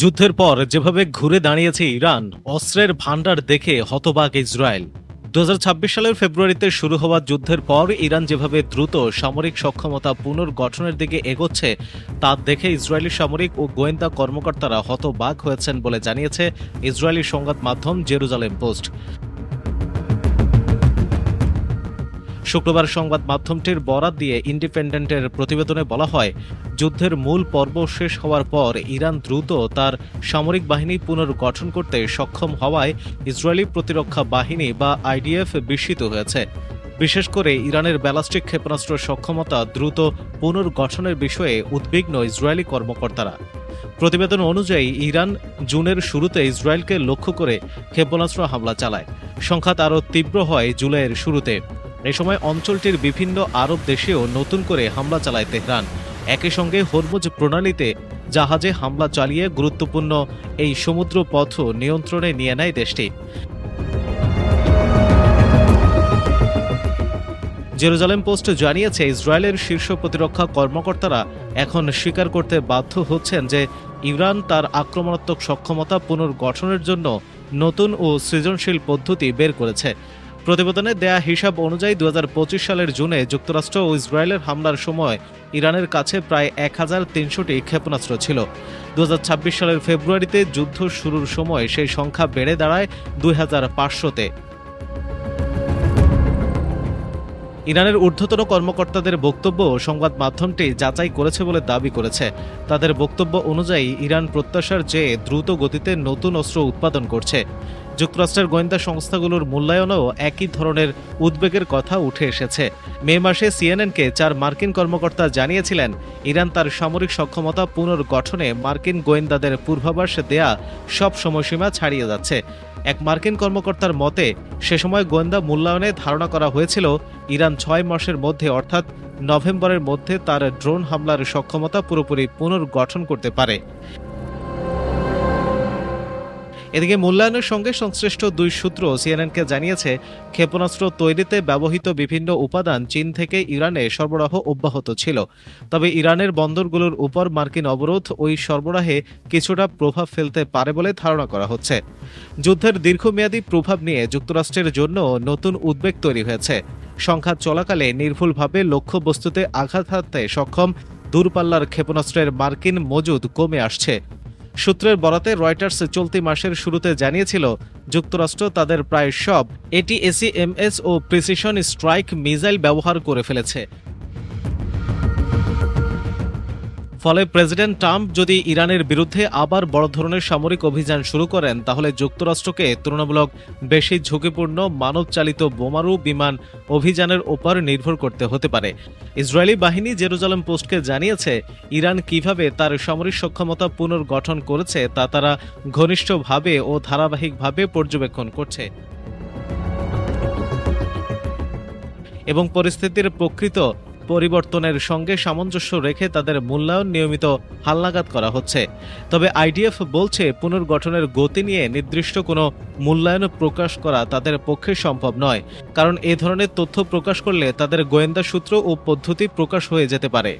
যুদ্ধের পর যেভাবে ঘুরে দাঁড়িয়েছে ইরান, অস্ত্রের ভান্ডার দেখে হতবাক ইসরায়েল। 2026 সালের ফেব্রুয়ারিতে শুরু হওয়া যুদ্ধের পর ইরান যেভাবে দ্রুত সামরিক সক্ষমতা পুনর্গঠনের দিকে এগোচ্ছে তা দেখে ইসরায়েলি সামরিক ও গোয়েন্দা কর্মকর্তারা হতবাক হয়েছেন বলে জানিয়েছে ইসরায়েলি সংবাদ মাধ্যম জেরুজালেম পোস্ট। শুক্রবার সংবাদ মাধ্যমটির বরাত দিয়ে ইন্ডিপেন্ডেন্টের প্রতিবেদনে বলা হয়, যুদ্ধের মূল পর্ব শেষ হওয়ার পর ইরান দ্রুত তার সামরিক বাহিনী পুনর্গঠন করতে সক্ষম হওয়ায় ইসরায়েলি প্রতিরক্ষা বাহিনী বা আইডিএফ বিস্মিত হয়েছে। বিশেষ করে ইরানের ব্যালিস্টিক ক্ষেপণাস্ত্র সক্ষমতা দ্রুত পুনর্গঠনের বিষয়ে উদ্বিগ্ন ইসরায়েলি কর্মকর্তারা। প্রতিবেদন অনুযায়ী ইরান জুনের শুরুতে ইসরায়েলকে লক্ষ্য করে ক্ষেপণাস্ত্র হামলা চালায়। সংঘাত আরও তীব্র হয় জুলাইয়ের শুরুতে। এ সময় অঞ্চলটির বিভিন্ন আরব দেশেও নতুন করে হামলা চালায় তেহরান। একই সঙ্গে হরমুজ প্রণালীতে জাহাজে হামলা চালিয়ে গুরুত্বপূর্ণ এই সমুদ্র পথ নিয়ন্ত্রণে নিয়ে নেয় দেশটি। জেরুজালেম পোস্ট জানিয়েছে, ইসরায়েলের শীর্ষ প্রতিরক্ষা কর্মকর্তারা এখন স্বীকার করতে বাধ্য হচ্ছেন যে ইরান তার আক্রমণাত্মক সক্ষমতা পুনর্গঠনের জন্য নতুন ও সৃজনশীল পদ্ধতি বের করেছে। প্রতিবেদনে দেয়া হিসাব অনুযায়ী 2025 সালের জুনে যুক্তরাষ্ট্র ও ইসরায়েলের হামলার সময় ইরানের কাছে প্রায় 1300টি ক্ষেপণাস্ত্র ছিল। 2026 সালের ফেব্রুয়ারিতে যুদ্ধ শুরুর সময় সেই সংখ্যা বেড়ে দাঁড়ায় 2500-তে। ইরানের ঊর্ধ্বতন কর্মকর্তাদের বক্তব্য সংবাদ মাধ্যমটি যাচাই করেছে বলে দাবি করেছে। তাদের বক্তব্য অনুযায়ী ইরান প্রত্যাশার চেয়ে দ্রুত গতিতে নতুন অস্ত্র উৎপাদন করছে। যুক্তরাষ্ট্রের গোয়েন্দা সংস্থাগুলোর মূল্যায়নেও একই ধরনের উদ্বেগের কথা উঠে এসেছে। মে মাসে সিএনএনকে 4 মার্কিন কর্মকর্তা জানিয়েছিলেন, ইরান তার সামরিক সক্ষমতা পুনর্গঠনে মার্কিন গোয়েন্দাদের পূর্বাভাস দেয়া সব সময়সীমা ছাড়িয়ে যাচ্ছে। এক মার্কিন কর্মকর্তার মতে, সে সময় গোয়েন্দা মূল্যায়নে ধারণা করা হয়েছিল ইরান 6 মাসের মধ্যে অর্থাৎ নভেম্বরের মধ্যে তার ড্রোন হামলার সক্ষমতা পুরোপুরি পুনর্গঠন করতে পারে। এদিকে মূল্যায়নের সঙ্গে সংশ্লিষ্ট দুই সূত্র সিএনএনকে জানিয়েছে, ক্ষেপণাস্ত্র তৈরিতে ব্যবহৃত বিভিন্ন উপাদান চীন থেকে ইরানে সরবরাহ অব্যাহত ছিল। তবে ইরানের বন্দরগুলোর উপর মার্কিন অবরোধ ওই সরবরাহে কিছুটা প্রভাব ফেলতে পারে বলে ধারণা করা হচ্ছে। যুদ্ধের দীর্ঘমেয়াদী প্রভাব নিয়ে যুক্তরাষ্ট্রের জন্য নতুন উদ্বেগ তৈরি হয়েছে। সংঘাত চলাকালে নির্ভুলভাবে লক্ষ্যবস্তুতে আঘাত হানতে সক্ষম দূরপাল্লার ক্ষেপণাস্ত্রের মার্কিন মজুদ কমে আসছে। সূত্রের বরাতে রয়টার্স চলতি মাসের শুরুতে জানিয়েছিল, যুক্তরাষ্ট্র তাদের প্রায় সব এটিএসিএমএস ও প্রিসিশন স্ট্রাইক মিসাইল ব্যবহার করে ফেলেছে। ফলে প্রেসিডেন্ট ট্রাম্প যদি ইরানের বিরুদ্ধে আবার বড় ধরনের সামরিক অভিযান শুরু করেন, তাহলে যুক্তরাষ্ট্রকে তুলনামূলক বেশি ঝুঁকিপূর্ণ মানবচালিত বোমারু বিমান অভিযানের ওপর নির্ভর করতে হতে পারে। ইসরায়েলি বাহিনী জেরুজালেম পোস্টকে জানিয়েছে, ইরান কিভাবে তার সামরিক সক্ষমতা পুনর্গঠন করেছে তা তারা ঘনিষ্ঠভাবে ও ধারাবাহিকভাবে পর্যবেক্ষণ করছে এবং পরিস্থিতির প্রকৃত পরিবর্তনের সঙ্গে সামঞ্জস্য রেখে তাদের মূল্যায়ন নিয়মিত হালনাগাদ করা হচ্ছে। তবে আইডিএফ বলছে, পুনর্গঠনের গতি নিয়ে নির্দিষ্ট কোনো মূল্যায়ন প্রকাশ করা তাদের পক্ষে সম্ভব নয়, কারণ এ ধরনের তথ্য প্রকাশ করলে তাদের গোয়েন্দা সূত্র ও পদ্ধতি প্রকাশ হয়ে যেতে পারে।